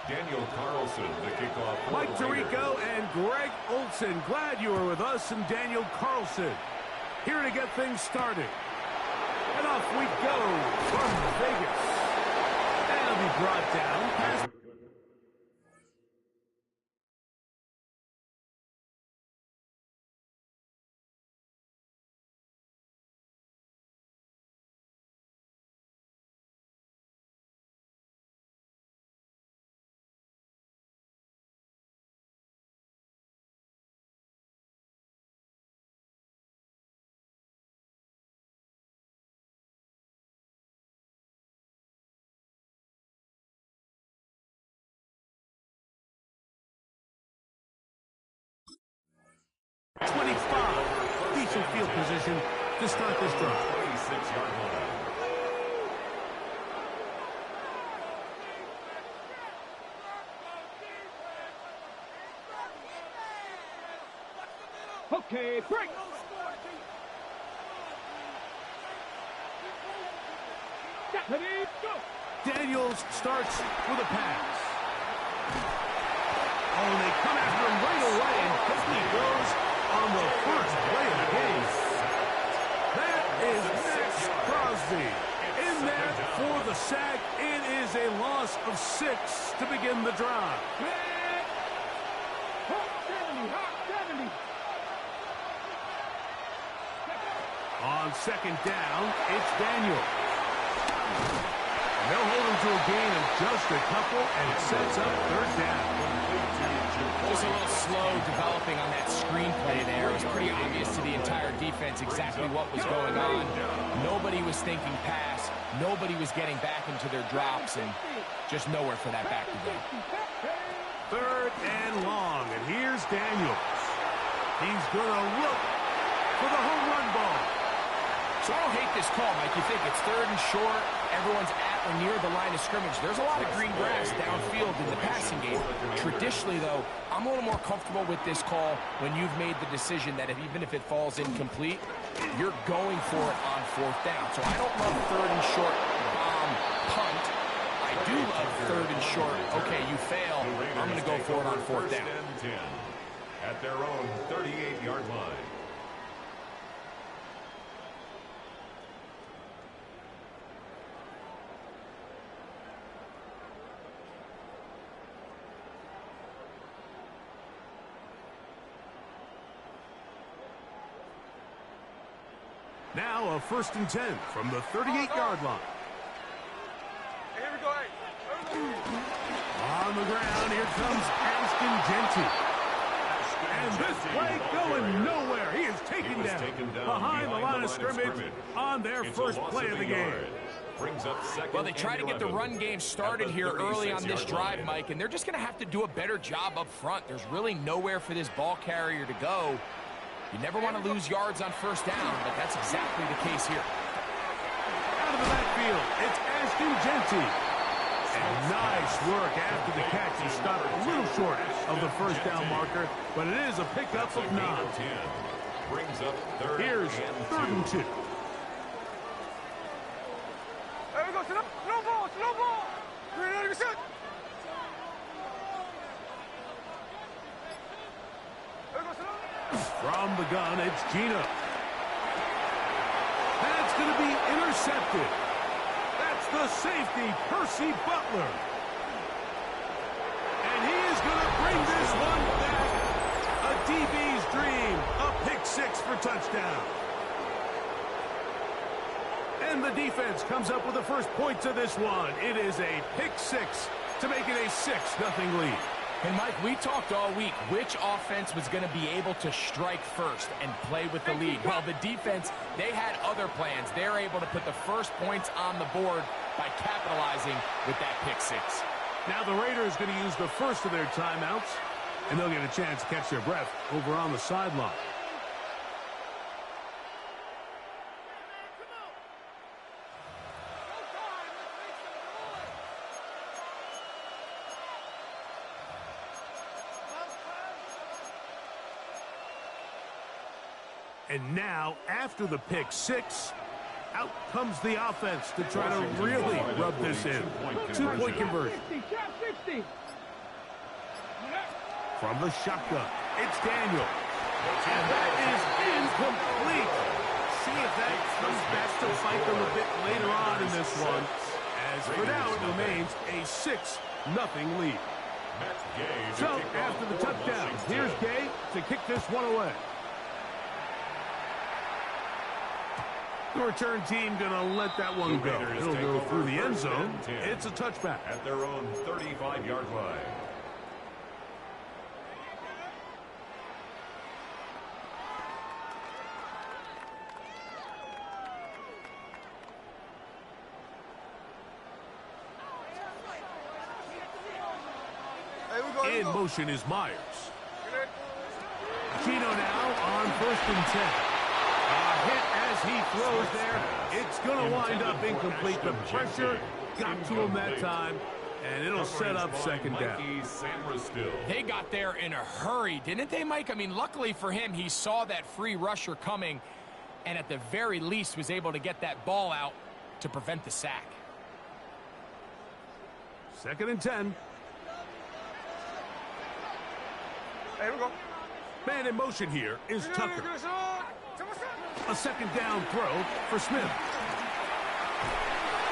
Daniel Carlson, the kickoff. Mike Tirico and Greg Olson. Glad you are with us, and Daniel Carlson here to get things started. And off we go from Vegas. And it'll be brought down past 25. Decent field position to start this drive. 26-yard line. Okay, break. Ready, go. Daniels starts with a pass. Oh, and they come after him right away, and quickly goes on the first play of the game. That is Max Crosby in there for the sack. It is a loss of 6 to begin the drive. On second down, it's Daniel. They'll hold him to a gain of just a couple, and it sets up third down. Just a little slow developing on that screenplay there. It was pretty obvious to the entire defense exactly what was going on. Nobody was thinking pass. Nobody was getting back into their drops, and just nowhere for that back to go. Third and long, and here's Daniels. He's going to look for the home run ball. So I don't hate this call, Mike. You think it's third and short, everyone's at or near the line of scrimmage. There's a lot of green grass downfield in the passing game. Traditionally, though, I'm a little more comfortable with this call when you've made the decision that even if it falls incomplete, you're going for it on fourth down. So I don't love third and short bomb punt. I do love third and short. Okay, you fail. I'm going to go for it on fourth down. At their own 38-yard line. Now a 1st and 10 from the 38-yard line. Here we go. On the ground, here comes Ashton Genty. And this play going nowhere. He is taken down behind the line of scrimmage on their first play of the game. Well, they try to get the run game started here early on this drive, Mike, and they're just going to have to do a better job up front. There's really nowhere for this ball carrier to go. You never want to lose yards on first down, but that's exactly the case here. Out of the backfield, it's Ashton Genty. And nice work after the catch. He stopped a little short of the first down marker, but it is a pickup of 9. Here's 3rd and 2. There we go. Slow ball, slow ball. Ready to shoot. From the gun, it's Gino. That's going to be intercepted. That's the safety, Percy Butler. And he is going to bring this one back. A DB's dream. A pick-6 for touchdown. And the defense comes up with the first points of this one. It is a pick-6 to make it a 6-0 lead. And, Mike, we talked all week which offense was going to be able to strike first and play with the lead. Well, the defense, they had other plans. They're able to put the first points on the board by capitalizing with that pick-6. Now the Raiders going to use the first of their timeouts, and they'll get a chance to catch their breath over on the sideline. And now, after the pick-6, out comes the offense to try to really rub this in. 2-point conversion. 60, From the shotgun, it's Daniel. And that is incomplete. See if that comes back to bite them a bit later on in this one. As for now, it remains a 6-0 lead. So, after the touchdown, here's Gay to kick this one away. The return team going to let that one go. It'll go through the end zone. It's a touchback. At their own 35-yard line. In motion is Myers. Chino now on 1st and 10. A hit as he throws there. It's going to wind up incomplete. The pressure got to him that time, and it'll set up 2nd down. They got there in a hurry, didn't they, Mike? I mean, luckily for him, he saw that free rusher coming, and at the very least was able to get that ball out to prevent the sack. 2nd and 10. Here we go. Man in motion here is Tucker. A 2nd down throw for Smith.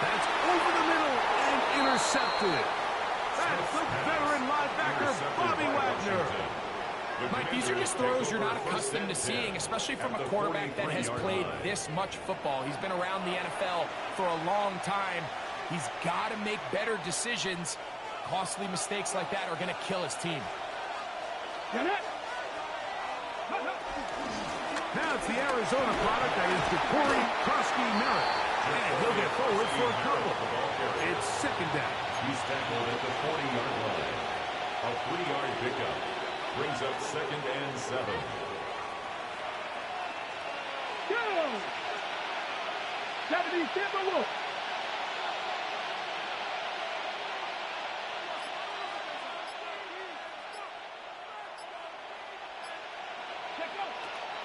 That's over the middle and intercepted. That's the veteran linebacker, Bobby Wagner. Mike, these are just throws you're not accustomed to seeing, especially from a quarterback that has played this much football. He's been around the NFL for a long time. He's got to make better decisions. Costly mistakes like that are going to kill his team. Now it's the Arizona product that is Corey Krosky-Merritt. And he'll get forward for a couple. It's 2nd down. He's tackled at the 40-yard line. A 3-yard pickup brings up 2nd and 7. Go! Japanese, stand by Wolf.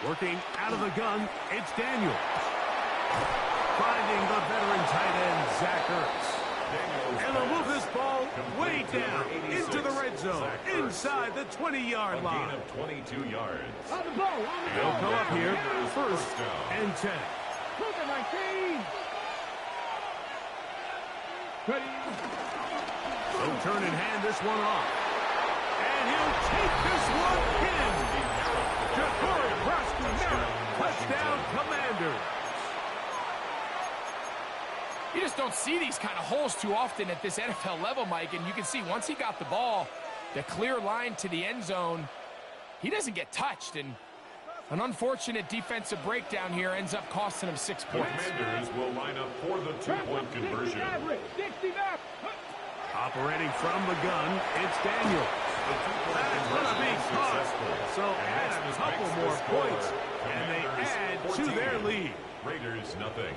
Working out of the gun, it's Daniel. Finding the veteran tight end, Zach Ertz. And they'll move this ball way down into the red zone, inside the 20-yard line. Gain of 22 yards. On the ball, They'll come up here, 1st and 10. Look at my team. Ready? They'll turn and hand this one off. And he'll take this one in. Corey Krosky-Merritt, touchdown Commanders. You just don't see these kind of holes too often at this NFL level, Mike, and you can see once he got the ball, the clear line to the end zone, he doesn't get touched, and an unfortunate defensive breakdown here ends up costing him 6 points. Commanders will line up for the 2-point conversion. Operating from the gun, it's Daniel. That's going to be caught. So add a couple more points, and they add to their lead. Raiders, nothing.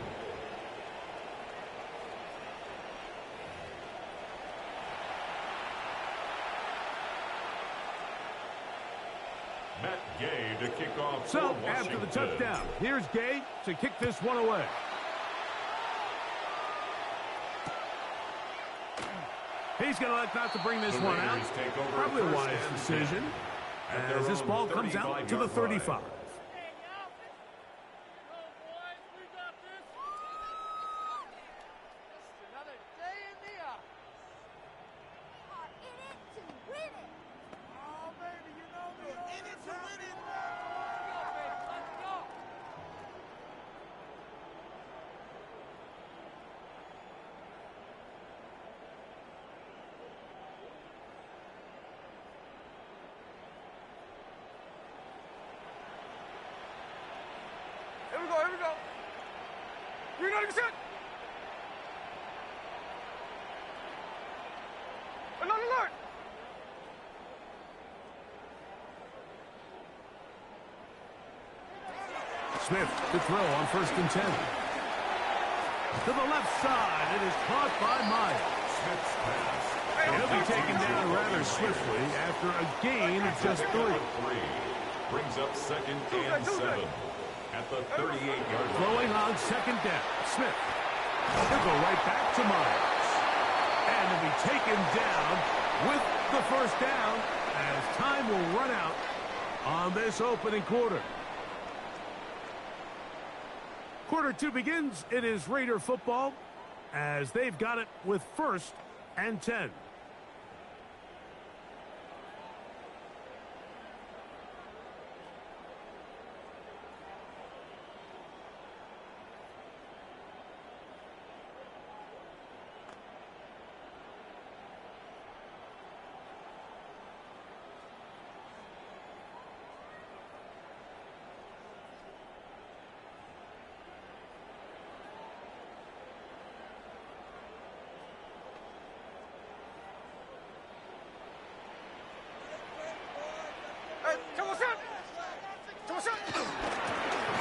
Matt Gay to kick off. So after the touchdown, here's Gay to kick this one away. He's going to elect not to bring this one out. Probably a wise decision, as this ball comes out to the 35. Here we go. Green on set. Alert. Smith to throw on 1st and 10. To the left side, it is caught by Myers. Smith's pass. He'll be taken down rather swiftly after a gain of just 3. Brings up 2nd and 7. At the 38-yard line. Throwing on 2nd down. Smith. He'll go right back to Myers. And he'll be taken down with the 1st down as time will run out on this opening quarter. Quarter 2 begins. It is Raider football as they've got it with 1st and 10.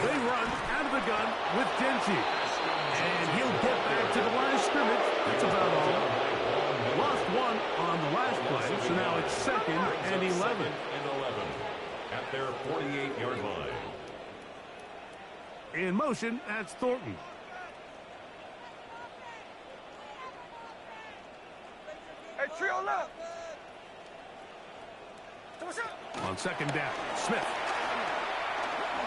They run out of the gun with Denty. And he'll get back to the line of scrimmage. That's about all. Lost one on the last play, so now it's 2nd and 11. At their 48-yard line. In motion, that's Thornton. Hey, trio left. On 2nd down, Smith.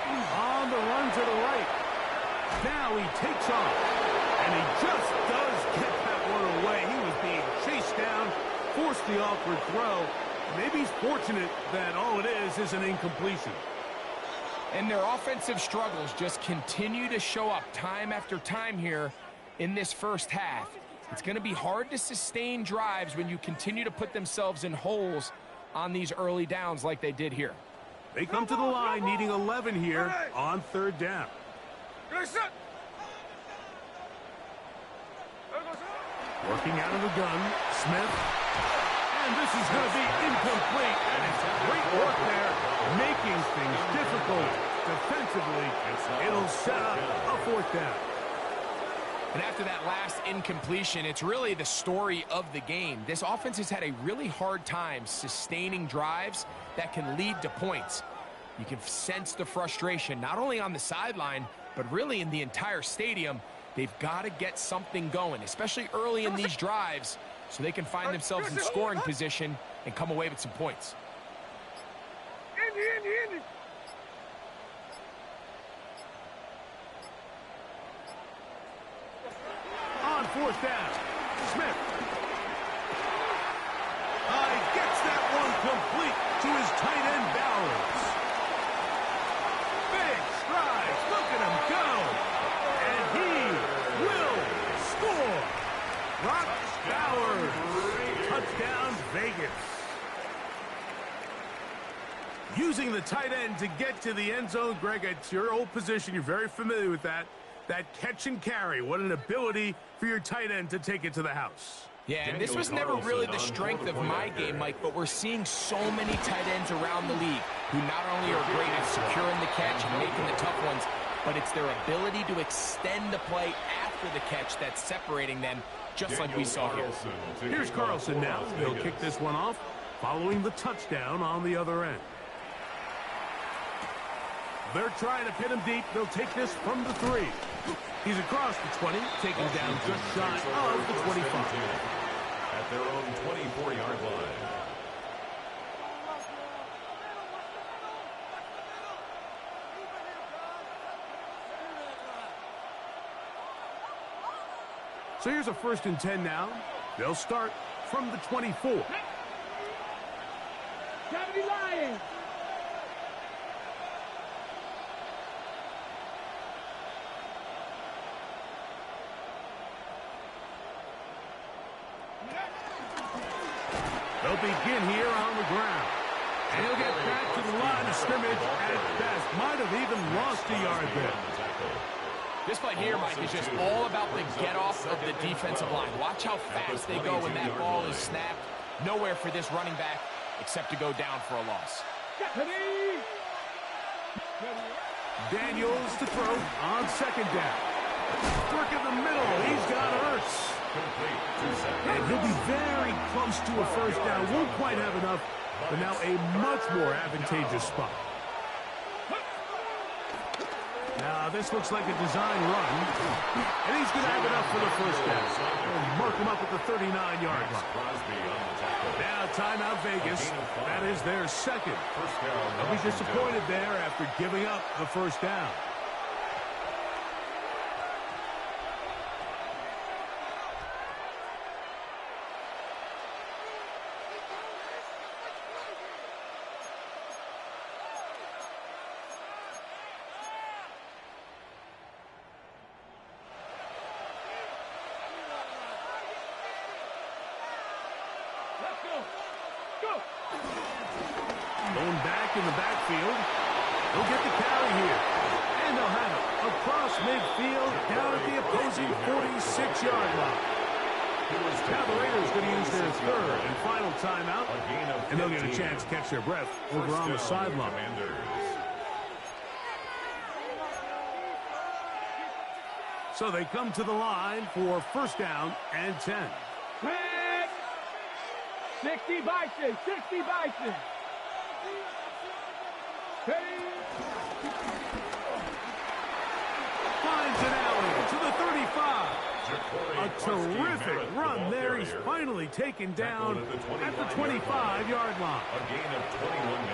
On the run to the right. Now he takes off. And he just does get that one away. He was being chased down, forced the awkward throw. Maybe he's fortunate that all it is an incompletion. And their offensive struggles just continue to show up time after time here in this first half. It's going to be hard to sustain drives when you continue to put themselves in holes on these early downs like they did here. They come to the line needing 11 here on 3rd down. Working out of the gun, Smith. And this is going to be incomplete. And it's great work there, making things difficult defensively. It'll set up a 4th down. And after that last incompletion, it's really the story of the game. This offense has had a really hard time sustaining drives that can lead to points. You can sense the frustration, not only on the sideline, but really in the entire stadium. They've got to get something going, especially early in these drives, so they can find themselves in scoring position and come away with some points. Indy. On 4th down, Smith. Gets that one complete to his tight end, Bowers. Big strides, look at him go. And he will score. Brock Bowers, touchdown Vegas. Using the tight end to get to the end zone, Greg, it's your old position. You're very familiar with that. That catch and carry, what an ability for your tight end to take it to the house. Yeah, and this was never really the strength of my game, Mike, but we're seeing so many tight ends around the league who not only are great at securing the catch and making the tough ones, but it's their ability to extend the play after the catch that's separating them, just like we saw here. Here's Carlson now. He'll kick this one off, following the touchdown on the other end. They're trying to pin him deep. They'll take this from the 3. He's across the 20, taken down just shy of the 25. At their own 24-yard line. So here's a 1st and 10 now. They'll start from the 24. Lions. They'll begin here on the ground. And he'll get back to the line of scrimmage at best. Might have even lost a yard there. This play here, Mike, is just all about the get-off of the defensive line. Watch how fast they go when that ball is snapped. Nowhere for this running back except to go down for a loss. Daniels to throw on 2nd down. Work in the middle. He's got Ertz. And he'll be very close to a 1st down. Won't quite have enough, but now a much more advantageous spot. Now Now, this looks like a design run, and he's going to have enough for the first down. They'll mark him up at the 39-yard line. Now, timeout Vegas. That is their second. They'll be disappointed there after giving up the first down. Going back in the backfield. He'll get the carry here. And they'll have it across midfield down at the opposing 46-yard line. Now the Raiders going to use their third and final timeout. And they'll get a chance to catch their breath over on the sideline. So they come to the line for first down and 10. 60 Bison, 60 Bison. Finds an alley to the 35. A terrific run there. He's finally taken down at the 25-yard line.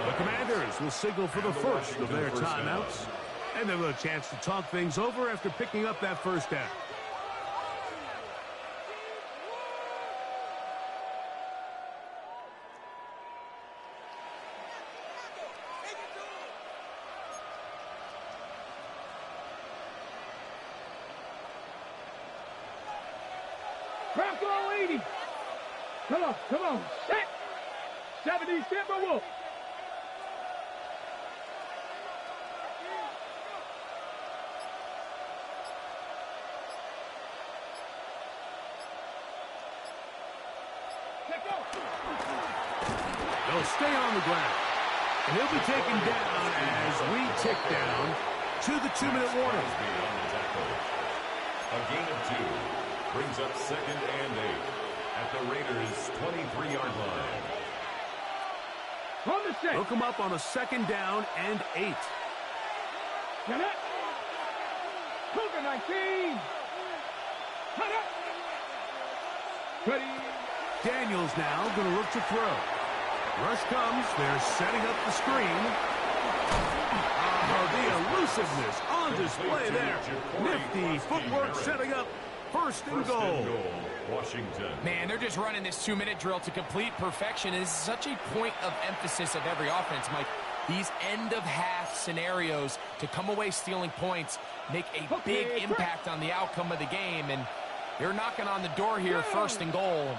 The Commanders will signal for the first of their timeouts. And they'll have a chance to talk things over after picking up that first down. Bronco 80. Come on. Set. 70 Timberwolf. They'll stay on the ground. And he'll be taken down as we tick down to the 2-minute warning. A gain of 2 brings up second and 8 at the Raiders' 23-yard line. On the set. They'll come up on a second down and 8. Get it. Cougar 19. Cut it. Ready. Daniels now going to look to throw. Rush comes. They're setting up the screen. The elusiveness on display there. Nifty footwork setting up first and goal. Washington. Man, they're just running this 2-minute drill to complete perfection. It's such a point of emphasis of every offense, Mike. These end-of-half scenarios to come away stealing points make a big impact on the outcome of the game. And they're knocking on the door here, first and goal.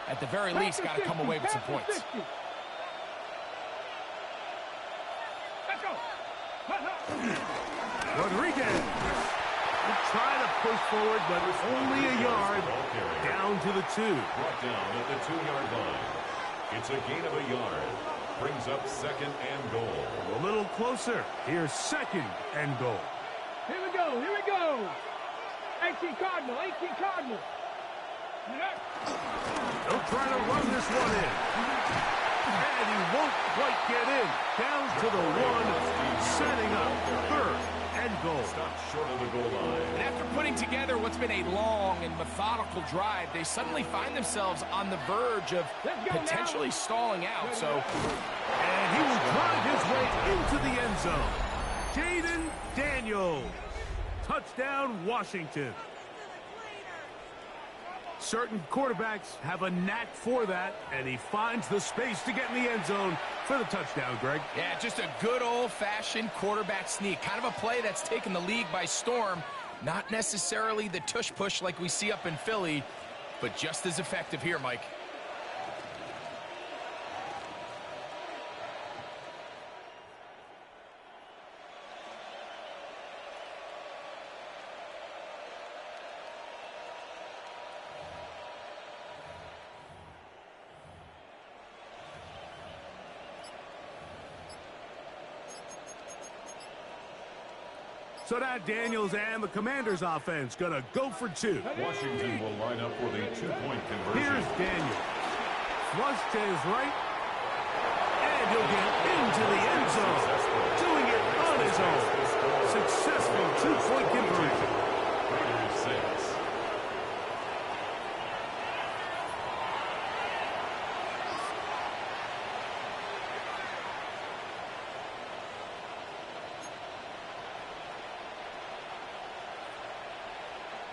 At the very least, got to come away with some points. Rodriguez will try to push forward, but only a yard down to the 2. Brought down at the 2-yard line. It's a gain of a yard. Brings up second and goal. A little closer. Here's second and goal. Here we go. 18 Cardinal. They'll try to run this one in. And he won't quite get in. Down to the 1, setting up third and goal. Stopped short of the goal line. And after putting together what's been a long and methodical drive, they suddenly find themselves on the verge of potentially stalling out. And he will drive his way into the end zone. Jaden Daniels. Touchdown, Washington. Certain quarterbacks have a knack for that, and he finds the space to get in the end zone for the touchdown, Greg. Yeah, just a good old-fashioned quarterback sneak. Kind of a play that's taken the league by storm. Not necessarily the tush-push like we see up in Philly, but just as effective here, Mike. So now Daniels and the Commanders offense going to go for 2. Washington will line up for the 2-point conversion. Here's Daniels. Flush to his right. And he'll get into the end zone. Doing it on his own. successful two-point conversion. Raiders 6.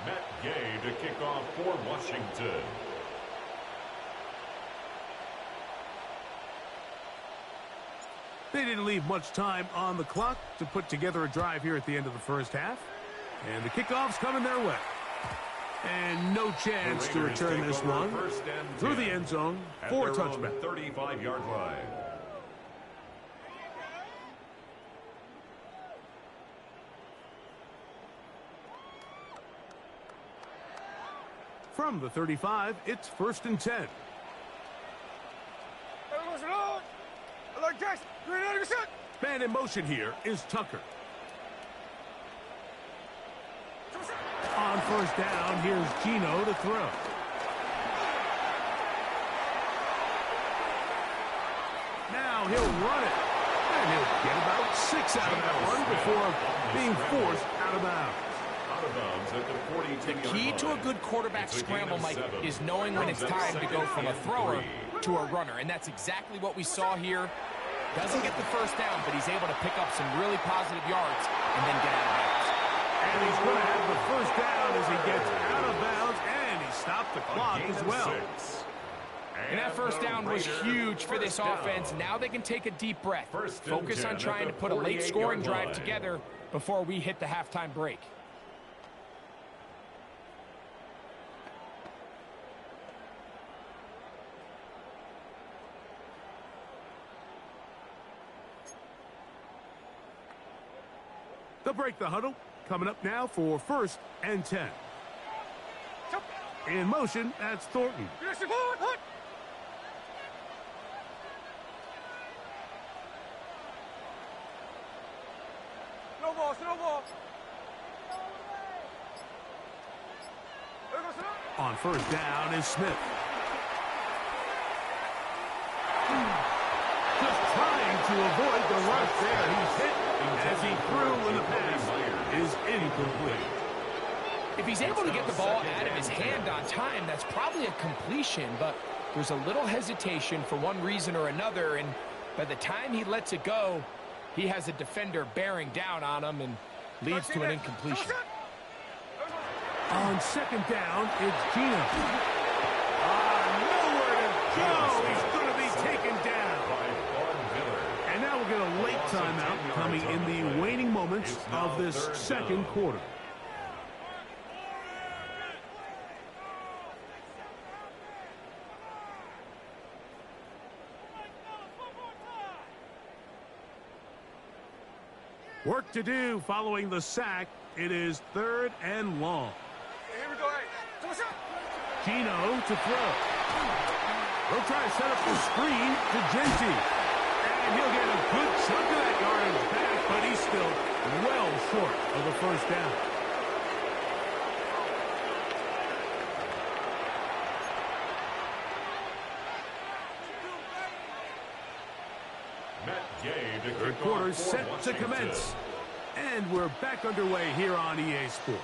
Matt Gay to kick off for Washington. They didn't leave much time on the clock to put together a drive here at the end of the first half. And the kickoff's coming their way. And no chance to return this one through the end zone for a touchback. 35-yard line. From the 35, it's 1st and 10. Man in motion here is Tucker. On 1st down, here's Gino to throw. Now he'll run it. And he'll get about 6 out of that one before being forced out of bounds. Out of bounds at the 42-yard The key to a good quarterback scramble, Mike, is knowing when it's time to go from a thrower to a runner. And that's exactly what we saw here. Doesn't get the first down, but he's able to pick up some really positive yards and then get out of bounds. And he's going to have the first down as he gets out of bounds, and he stopped the clock as well. And that first down was huge for this offense. Now they can take a deep breath. Focus on trying to put a late scoring drive together before we hit the halftime break. They'll break the huddle. Coming up now for 1st and 10. In motion, that's Thornton. On 1st down is Smith. Just trying to avoid the rush there. He's hit as he threw when the pass is incomplete. If he's able to get the ball out of his hand on time, that's probably a completion, but there's a little hesitation for one reason or another, and by the time he lets it go, he has a defender bearing down on him and leads to an incompletion. On 2nd down, it's Gino. Nowhere to go. He's going to be taken down. And now we'll get a late timeout coming in the waning moments of this 2nd quarter. Work to do following the sack. It is 3rd and long. Here we go. Gino to throw. They'll try to set up the screen to Genty. And he'll get a good chunk of that yardage back, but he's still well short of the 1st down. Third quarter set to commence. And we're back underway here on EA Sports.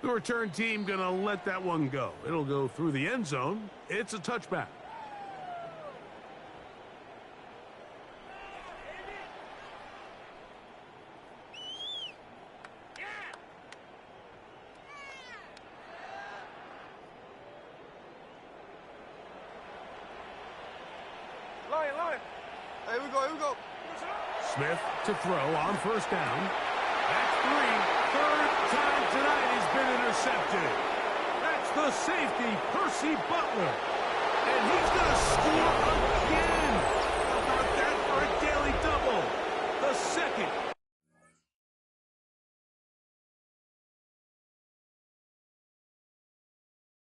The return team going to let that one go. It'll go through the end zone. It's a touchback. Line. Here we go. Smith to throw on 1st down. That's 3. 3rd time tonight he's been intercepted. That's the safety, Percy Butler. And he's going to score again. How about that for a daily double? The 2nd